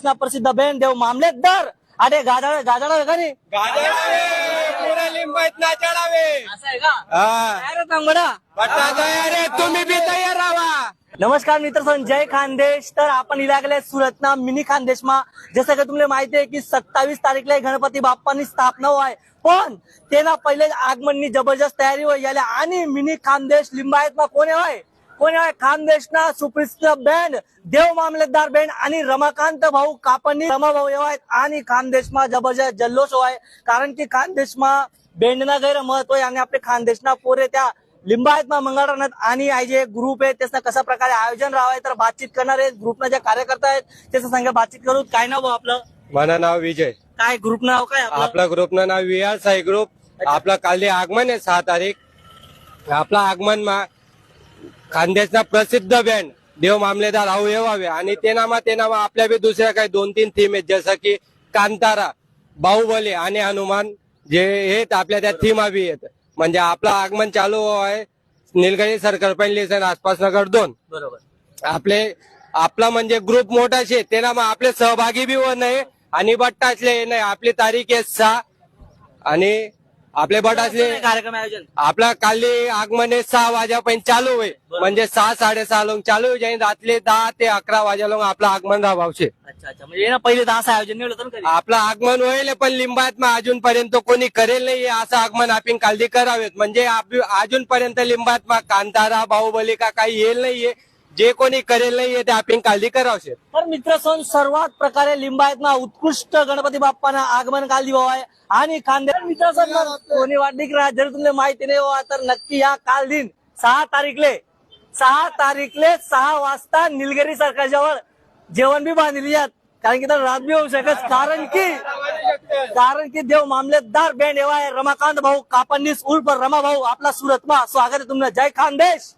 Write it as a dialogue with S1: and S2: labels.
S1: प्रसिद्ध बेन देव मामलेदार अरे गाजाळा का नाही
S2: पुढे लिंबायत ना चढावे
S1: असं आहे का
S2: हा.
S1: तयार सांग बडा
S2: तयार आहे, तुम्ही बी तयार राहा.
S1: नमस्कार मित्र जय खानदेश। तर आपण इला गेले सुरतना मिनी खानदेश मा जसं की तुम्हाला माहिती आहे की 27 तारीखला गणपती बाप्पानी स्थापना होय पण तेना पहिले आगमननी जबरदस्त तयारी होय याला आणि मिनी खानदेश लिंबायत मा कोण आहे खानदेशना सुप्रसिद्ध बँड देव मामलेदार बँड आणि रमाकांत भाऊ कापणी रमा भाऊ आहेत आणि खानदेशमा जबरदस्त जल्लोष होय कारण की खानदेशमा बँडना गैर महत्व आहे आणि आपले खानदेशना पोरे त्या लिंबायत मंगळरानात आणि आज जे ग्रुप आहे त्याचं कशा प्रकारे आयोजन राहावं तर बातचीत करणार आहे ग्रुपना जे कार्यकर्ता आहेत त्याचं संग बातचीत करू। काय नाव आपलं?
S2: माझं नाव विजय।
S1: काय ग्रुप नाव काय
S2: आपला ग्रुपनं नाव विहार साई ग्रुप। आपला काल आगमन आहे 6 तारीख। आपला आगमन मा खानदेशना प्रसिद्ध बँड देव मामलेदार हाऊ येवावे आणि ते नामा आपल्या बी दुसऱ्या काही 2-3 थीम आहेत जसं की कांतारा, बाहुबली आणि हनुमान जे आहेत आपल्या त्या थीमा बी आहेत। म्हणजे आपलं आगमन चालू आहे निलगिरी सर्कल पहिली आसपास नगर 2
S1: बरोबर।
S2: आपला म्हणजे ग्रुप मोठा शे ते ना मग आपले सहभागी बी व नाही आणि बट्टा असले नाही। आपली तारीख आहे 6 आणि आपले बट असले
S1: कार्यक्रम आयोजन
S2: आपला काल आगमन 6 वाजेपर्यंत चालू होईल म्हणजे 6-6:30 लोक चालू होईल रात्री 10 ते 11 वाजे लोक आपलं आगमन राहावशे।
S1: अच्छा म्हणजे ना पहिले 10 आयोजन नाही होतं ना
S2: आपलं आगमन होईल पण लिंबायत मग अजूनपर्यंत कोणी करेल नाही असं आगमन आपण कालदी करावेत म्हणजे अजूनपर्यंत लिंबायत मग कांतारा बाहुबली का काही येईल नाहीये जे कोणी करेल नाहीये ते आपण कालदी करावशे।
S1: तर मित्र सर्वात प्रकारे लिंबायत उत्कृष्ट गणपती बाप्पाना आगमन काल दिवा आहे आणि खानदेश मित्र कोणी वाटली की जर तुम्हाला माहिती नाही हो तर नक्की या काल दिन 6 तारीखले 6 वाजता निलगिरी सरकारजवळ जेवण बी बांधली जात कारण की तर रात बी होऊ शकत कारण की देव मामलेदार बँड एवा आहे रमाकांत भाऊ कापणीस उर्फ रमा भाऊ आपला सुरतमा स्वागत आहे तुमचं। जय खानदेश।